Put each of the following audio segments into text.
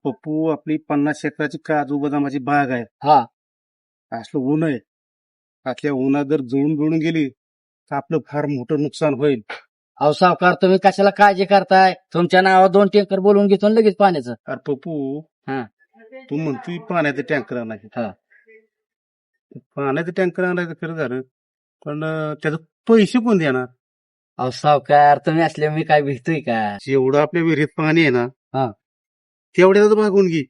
पप्पू आपली 50 एकराची काजू बदामाची बाग आहे. हा असलं ऊन आहे. आतल्या उन्हात जर जळून बिळून गेली तर आपलं फार मोठं नुकसान होईल. अहो सावकार, तुम्ही कशाला काळजी करताय? तुमच्या नावावर 2 टँकर बोलवून घेतो ना लगेच पाण्याचं. अरे पप्पू, हा तू म्हणतोय पाण्याचं टँकर आणायचं. हा. पाण्याचं टँकर आणायचं खरं झालं, पण त्याचे पैसे कोण देणार? अहो सावकार, तुम्ही असले मी काय भेटतोय का? जेवढं आपल्या विहिरीत पाणी आहे ना, हा. तेवढ्याच भागून घे.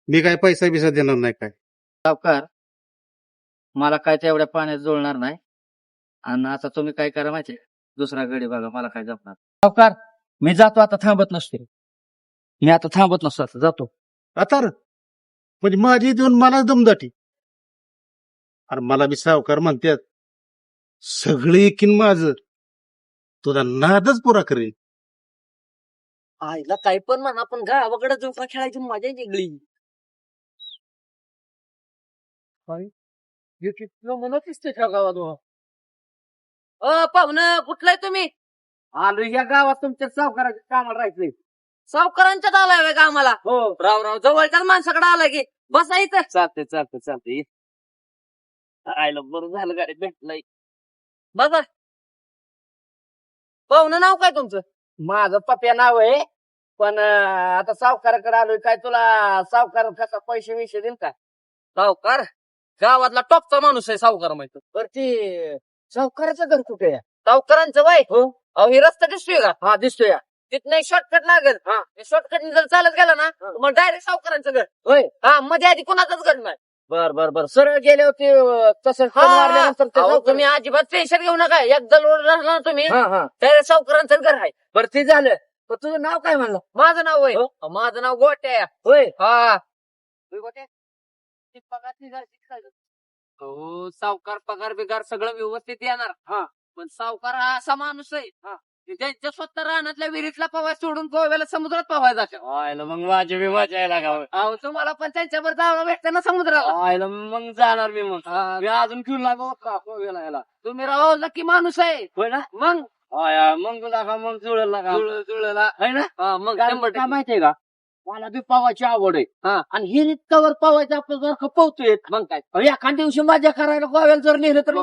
मी काय पैसा बिसा देणार नाही काय. सावकार, मला काय तेवढ्या पाण्यात जुळणार नाही. आणि आता तुम्ही काय करा माहितीये, दुसरा गडी बघा, मला काय जमणार. सावकार, मी जातो आता, थांबत नसते. मी आता थांबत नसतो, आता जातो. आता म्हणजे माझी देऊन मला दमदाटी. अरे मला बी सावकार म्हणतात, सगळे एकीन माझं, तुझा नादच पुरा करेल. आईला काही पण म्हणा, पण गावाकडे जोका खेळायची मजा वेगळी. म्हणत दिसते त्या गावात. पाहुणं कुठलाय तुम्ही? आलो या गावात तुमच्या सावकाराच्या कामाला राहायचंय. सावकारांच्यात आलाय व्हय कामाला? हो. राव जवळच्याच माणसाकडे आलाय की, बसा इथं. चालते. आयला बरं झालं गाडी भेटलंय. बसा. पाहुणं नाव काय तुमचं? माझं पप्या नाव आहे, पण आता सावकाराकडे आलोय. काय तुला सावकार कसा पैसे विषय देईल का? सावकार गावातला टॉपचा माणूस आहे सावकार माहिती. तर ते सावकाराचं घर कुठे आहे? सावकारांचं वय हो. अहो हे रस्ता दिसतोय का? हा दिसतोय. तिथनं शॉर्टकट लागेल. हा शॉर्टकट जर चालत गेला ना, मग डायरेक्ट सावकारांचं घर. होय. हा मध्ये आधी कुणाचंच घर नाही. बर सरळ गेले होते तसंच मारल्यानंतर तुम्ही अजिबात टेन्शन घेऊ नका. एकदा रोड राहिला ना तुम्ही, डायरेक्ट सावकारांचं घर आहे. बरं ते झालं, पण तुझं नाव काय म्हणलं? माझं नाव होय. माझं नाव गोट्या. होय. हा गोट्या. हो सावकार पगार बिगार सगळं व्यवस्थित येणार. हा पण सावकार हा असा माणूस आहे की त्यांच्या स्वतः रानातल्या विहिरीतला पवाय सोडून गोव्याला समुद्रात पवाय जातात. मग माझी बी मजा यायला गाव. अहो तुम्हाला पण त्यांच्यावर जावं भेटतं ना समुद्राला. मग जाणार मी. मग मी अजून घेऊन लागो का गोव्याला यायला. तुम्ही राव नक्की माणूस आहे. होय ना? मग मग लागा, मग जुळला आहे ना. मग काय माहितीये का, मला बी पवायची आवड आहे. आणि हिरीत कवर पवायचं आपलं जर खपवतोय. मग काय एखाद दिवशी मजा करायला गोव्याला जर नेलं तर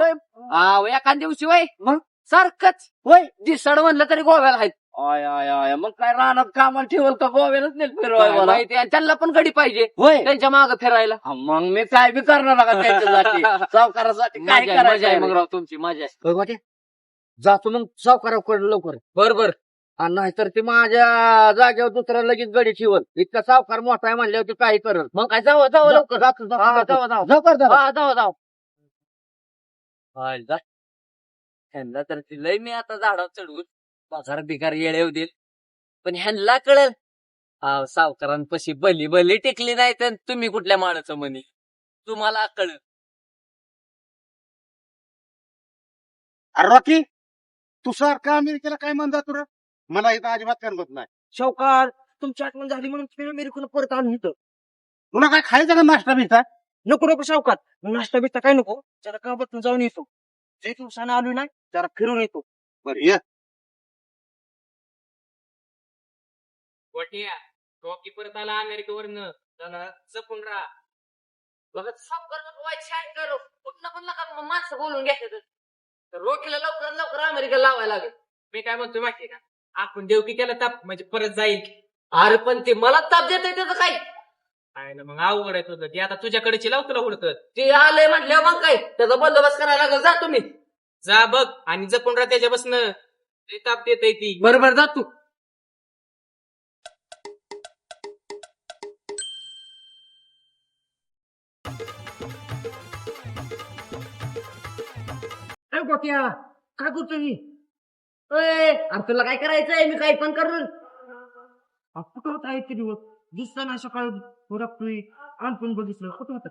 एखाद दिवशी वय मग सारखंच वय दिसड म्हणलं तरी गोव्याला आहेत. आय मग काय रानात कामाला ठेवल का गोव्यालाच नेल फिरवायला. त्यांना पण गडी पाहिजे होय त्यांच्या मागं फिरायला. मग मी काय बी करणार का त्यांच्यासाठी सावकारासाठी काय करायचं. मग राव तुमची मजा जातो मग सावकाराकडे लवकर. बरोबर. आणि नाहीतर ते माझ्या जागेवर दुसऱ्या लगेच गडी ठेवल. इतका सावकार मोठा आहे म्हणल्यावर ते काही करत. मग काय जाऊ लवकर. जाऊ ह्यांना तर लय मी आता झाडावर चढवून बाजार बिगार येळे होतील, पण ह्यांना कळेल सावकारांपाशी बली टेकली नाही तर तुम्ही कुठल्या माणाचं म्हणे तुम्हाला कळेल. अरे रॉकी, तू सारखा अमेरिकेला काय म्हणता तुला? मला इथं अजिबात करमत नाही. सावकार तुमची आठवण झाली म्हणून मी अमेरिकेला परत आणून इथं. तुला काय खायचं का नाश्ता बिस्ता? नको सावकार, नाश्ता बिस्ता काय नको. जरा गावातून जाऊन येतो. जे दिवसानं आलो नाही जरा फिरून येतो. बरं ये. रॉकी परत आला अमेरिकेवरनं. त्याला जपून राहा. सावकार कुठं पण नका माणसं बोलून घ्यायचं. रोकीला लवकर अमेरिका लावायला लागेल. मी काय म्हणतोय माहितीये का, आपण देवकी केला ताप म्हणजे परत जाईल. अरे पण ते मला ताप देत त्याचं काय? काय ना मग अवघड आहे तुझं. ते आता तुझ्याकडे लाव तुला उडकत. ते आलंय म्हटल्यावर मग काय त्याचा बंदोबस्त करायला लागेल. जा तुम्ही. जा बघ आणि जपून राहा त्याच्यापासून. ताप देत ती. बरोबर जा तू. गोट्या काय करतो मी? अरे तुला काय करायचंय? मी काय पण करून कुठं होता इतके दिवस दिसताना सकाळी ओळखतोय आणि पण बघितलं कुठं होत.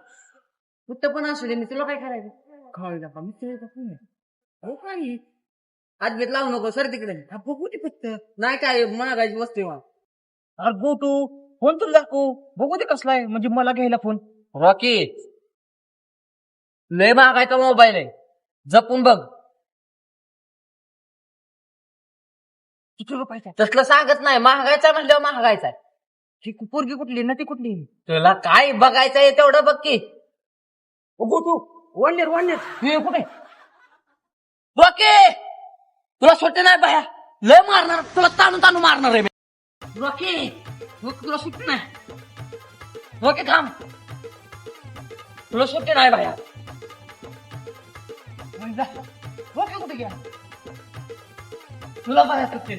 कुठं पण असू दे, मी तुला काय करायचं? खायला का मी हो काही आजबीत लावू नको सर तिकडे. बघू दे फक्त. नाही काय महागाची वस्तू. अरे गो तू फोन तुला दाखव बघू दे कसला आहे, म्हणजे मला घ्यायला फोन. रॉकी लय महागायचा मोबाईल आहे, जपून बघ. किती रुपयाचा? तसलं सांगत नाही. महागायचा म्हणल्यावर महागायचा. ती पोरगी कुठली ना ती कुठली तुला काय बघायचंय तेवढं बघ की बघू तू वडनेर हे कुठे ओके तुला सुट्टी नाही बाया लय मारणार तुला ताणून मारणार आहे मी ओके तुला सुट्टी नाही ओके थांब तुला सुट्टी नाही बाया ओके कुठे घ्या तुला बाया सुट्टी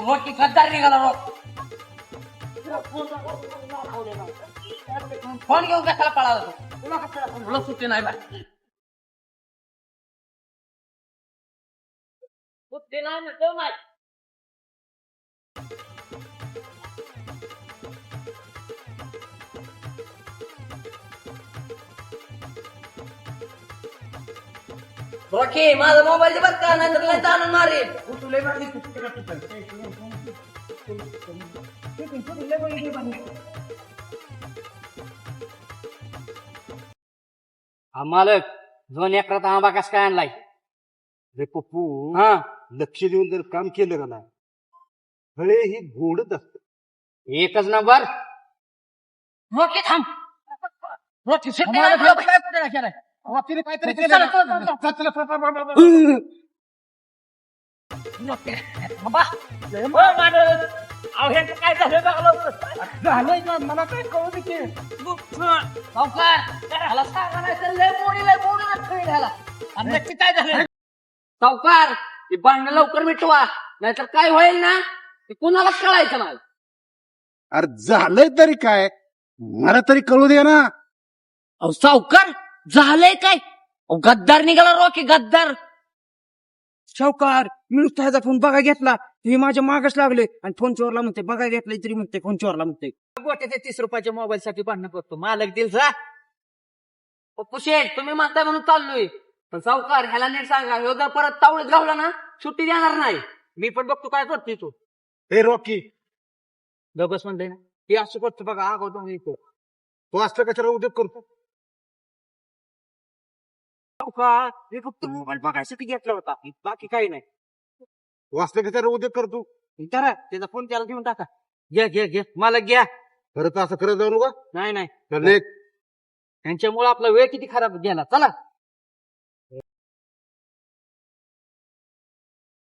रोकी गद्दार निघाला फोन घेऊन कशाला पळाला तुला सुट्टी नाही बाय सुट्टी नाही नाही रॉकी माझा मोबाईल बघ का नाही तर जाणून मारेल हा मालक 2 एकरात आंबा कस काय आणलाय रे पप्पू हा लक्ष देऊन जर काम केलं का नाही फळे ही गोडच असत. एकच नंबर रॉकी थांब रॉकी काहीतरी काय झालं मला काय कळू दे सावकार त्याला सांगा नाही तर लय मोडी झाला आणि नक्की काय झालं सावकार ते भांडण लवकर मिटवा नाहीतर काय होईल ना ते कुणालाच कळायचं नाही अरे झालंय तरी काय मला तरी कळू दे ना. अहो सावकार झालंय काय अहो गद्दार निघाला रॉकी गद्दार सावकार मी नुसता ह्याचा फोन बघा घेतला हे माझ्या मागच लागले आणि फोन चोरला म्हणते बघा घेतला तरी म्हणते फोन चोरला म्हणते गोट्याच्या 30 रुपयाच्या मोबाईल साठी भांडण करतो मालक दिल जा पप्पू शेठ तुम्ही म्हणताय म्हणून चाललोय पण सावकार ह्याला नीट सांगा ह्यो जर परत तावडीत गावला ना सुट्टी देणार नाही मी पण बघतो काय करते तू हे रॉकी गबस म्हणते ना हे असं करतो बघा आगाव येतो तू असं कशाला उद्योग करतो. सावकार हे फक्त मोबाईल बघायसाठी घेतला होता बाकी काही नाही वाचलं कशाला उद्योग करतो. करा त्याचा फोन त्याला घेऊन टाका घ्या मला घ्या खरं तर असं करत जाऊ नका. नाही चल एक यांच्यामुळे आपला वेळ किती खराब गेला चला